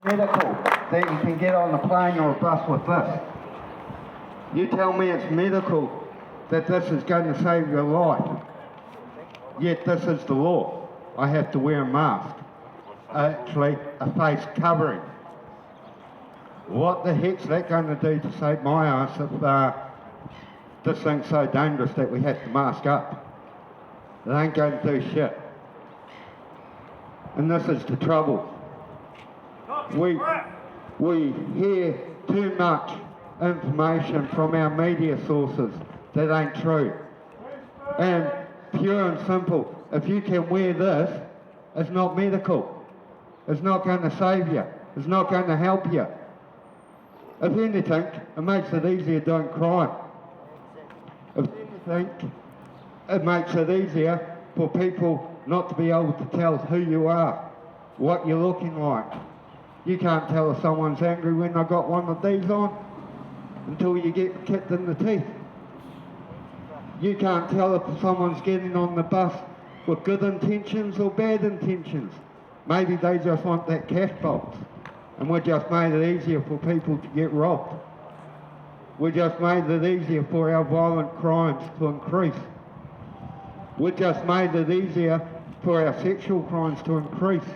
medical that you can get on a plane or a bus with this. You tell me it's medical that this is going to save your life. Yet this is the law. I have to wear a mask. Actually, a face covering. What the heck's that going to do to save my ass if this thing's so dangerous that we have to mask up? It ain't going to do shit. And this is the trouble. We hear too much information from our media sources that ain't true. And pure and simple, if you can wear this, it's not medical. It's not going to save you. It's not going to help you. If anything, it makes it easier doing crime. If anything, it makes it easier for people not to be able to tell who you are, what you're looking like. You can't tell if someone's angry when they've got one of these on until you get kicked in the teeth. You can't tell if someone's getting on the bus with good intentions or bad intentions. Maybe they just want that cash box, and we just made it easier for people to get robbed. We just made it easier for our violent crimes to increase. We just made it easier for our sexual crimes to increase.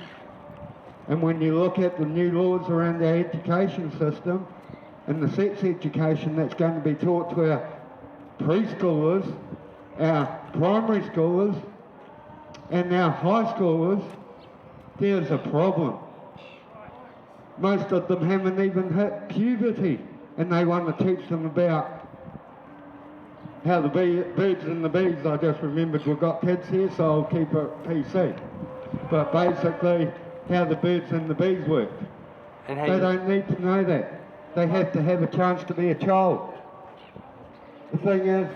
And when you look at the new laws around our education system and the sex education that's going to be taught to our preschoolers, our primary schoolers, and our high schoolers, there's a problem. Most of them haven't even hit puberty, and they want to teach them about how the birds and the bees. I just remembered we've got kids here, so I'll keep it PC. But basically, how the birds and the bees work. And they don't need to know that. They have to have a chance to be a child. The thing is,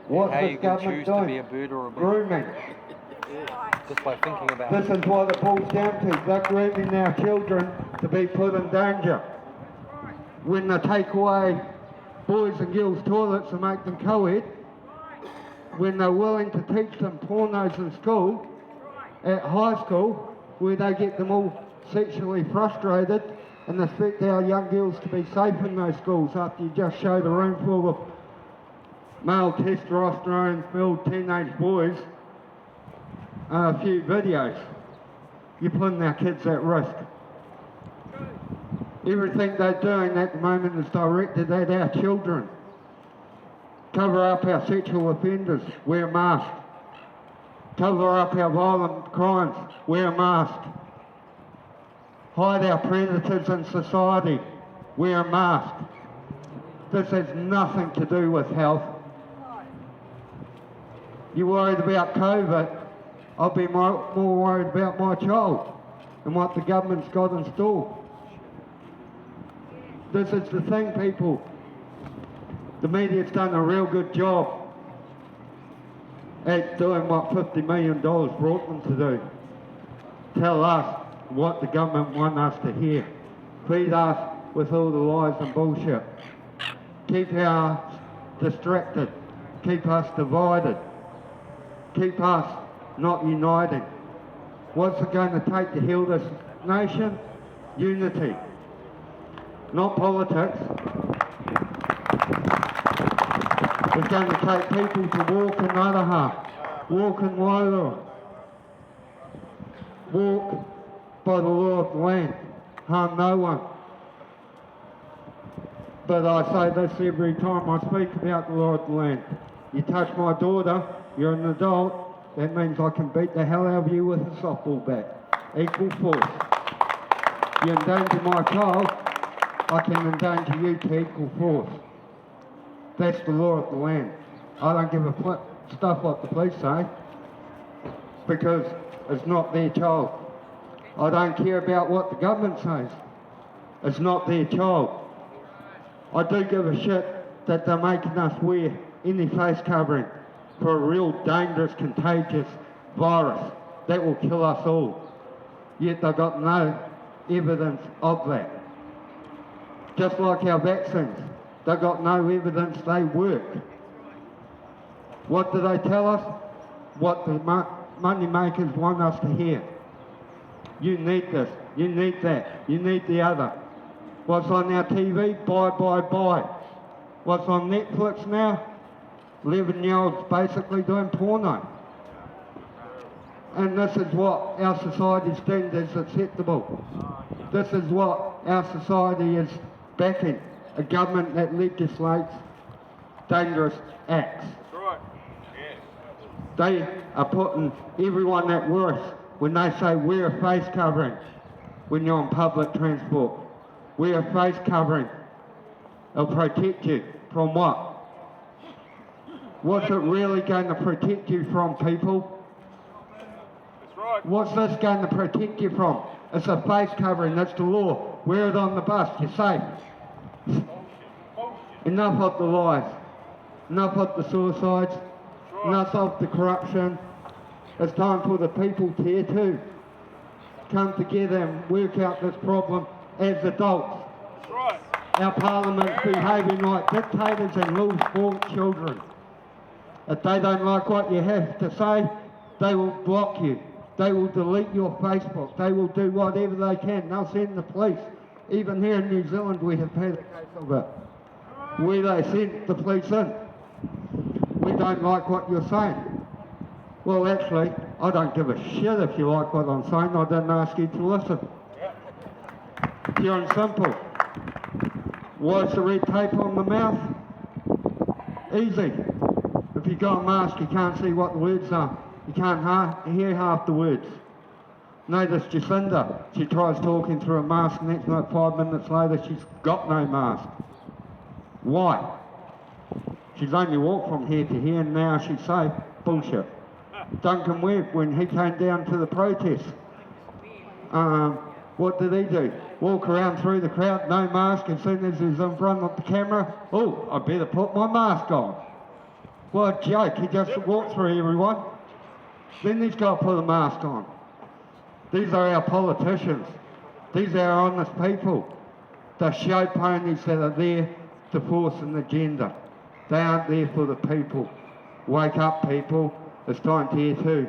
what's this government doing? To be a bird or a bee? Grooming. Just by thinking about this is what it boils down to. They're grooming our children to be put in danger. When they take away boys and girls' toilets and make them co-ed, when they're willing to teach them pornos in school, at high school, where they get them all sexually frustrated and expect our young girls to be safe in those schools after you just showed a room full of male testosterone-filled teenage boys a few videos. You're putting our kids at risk. Everything they're doing at the moment is directed at our children. Cover up our sexual offenders, wear a mask. Cover up our violent crimes, wear a mask. Hide our predators in society, wear a mask. This has nothing to do with health. You're worried about COVID, I'll be more worried about my child and what the government's got in store. This is the thing, people. The media's done a real good job at doing what $50 million brought them to do. Tell us what the government want us to hear. Feed us with all the lies and bullshit. Keep us distracted. Keep us divided. Keep us not uniting. What's it going to take to heal this nation? Unity. Not politics. It's going to take people to walk in Araha, walk in Wairua, walk by the law of the land, harm no one. But I say this every time I speak about the law of the land. You touch my daughter, you're an adult, that means I can beat the hell out of you with a softball bat. Equal force. You endanger my child, I can endanger you to equal force. That's the law of the land. I don't give a stuff what the police say, because it's not their child. I don't care about what the government says. It's not their child. I do give a shit that they're making us wear any face covering for a real dangerous, contagious virus that will kill us all. Yet they've got no evidence of that. Just like our vaccines, they've got no evidence they work. What do they tell us? What the money makers want us to hear. You need this. You need that. You need the other. What's on our TV? Buy. What's on Netflix now? 11-year-olds basically doing porno. And this is what our society's deemed as acceptable. This is what our society is backing. A government that legislates dangerous acts. That's right. Yes. They are putting everyone at risk when they say wear a face covering when you're on public transport. Wear a face covering. It'll protect you from what? What's it really going to protect you from, people? That's right. What's this going to protect you from? It's a face covering, that's the law. Wear it on the bus, you're safe. Enough of the lies. Enough of the suicides. Enough of the corruption. It's time for the people here too. Come together and work out this problem as adults. That's right. Our parliament's behaving like dictators and loose-spoiled children. If they don't like what you have to say, they will block you. They will delete your Facebook. They will do whatever they can. They'll send the police. Even here in New Zealand we have had a case of it, where they sent the police in. We don't like what you're saying. Well, actually, I don't give a shit if you like what I'm saying. I didn't ask you to listen. Pure and simple. What's the red tape on the mouth? Easy. If you've got a mask, you can't see what the words are. You can't hear half the words. Notice Jacinda, she tries talking through a mask, next minute, 5 minutes later, she's got no mask. Why? She's only walked from here to here and now she's safe. Bullshit. Duncan Webb, when he came down to the protest, what did he do? Walk around through the crowd, no mask, as soon as he's in front of the camera, oh, I better put my mask on. What a joke, he just walked through everyone. Then he's got to put a mask on. These are our politicians. These are our honest people. They're show ponies that are there to force an agenda. They aren't there for the people. Wake up, people. It's time to hear too.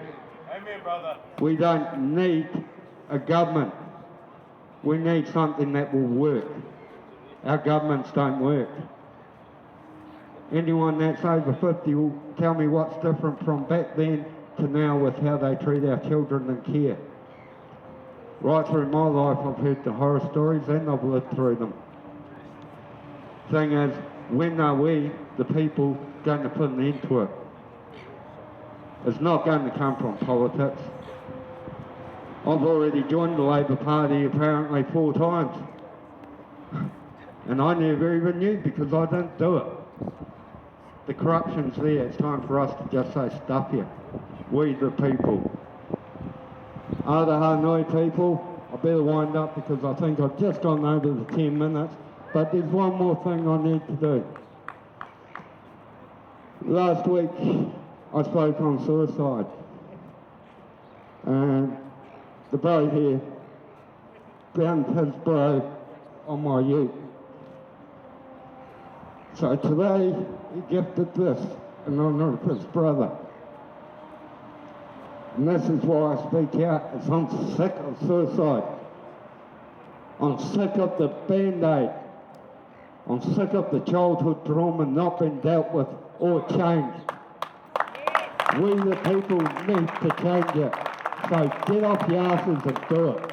Amen, brother. We don't need a government. We need something that will work. Our governments don't work. Anyone that's over 50 will tell me what's different from back then to now with how they treat our children and care. Right through my life I've heard the horror stories and I've lived through them. Thing is, when are we, the people, going to put an end to it? It's not going to come from politics. I've already joined the Labor Party apparently 4 times. And I never even knew because I didn't do it. The corruption's there, it's time for us to just say stuff here. We the people. Aotearoa people, I better wind up because I think I've just gone over the 10 minutes, but there's one more thing I need to do. Last week I spoke on suicide, and the bro here found his bro on my ute. So today he gifted this in honour of his brother. And this is why I speak out, is I'm sick of suicide. I'm sick of the band-aid. I'm sick of the childhood trauma not being dealt with or changed. We the people need to change it. So get off your asses and do it.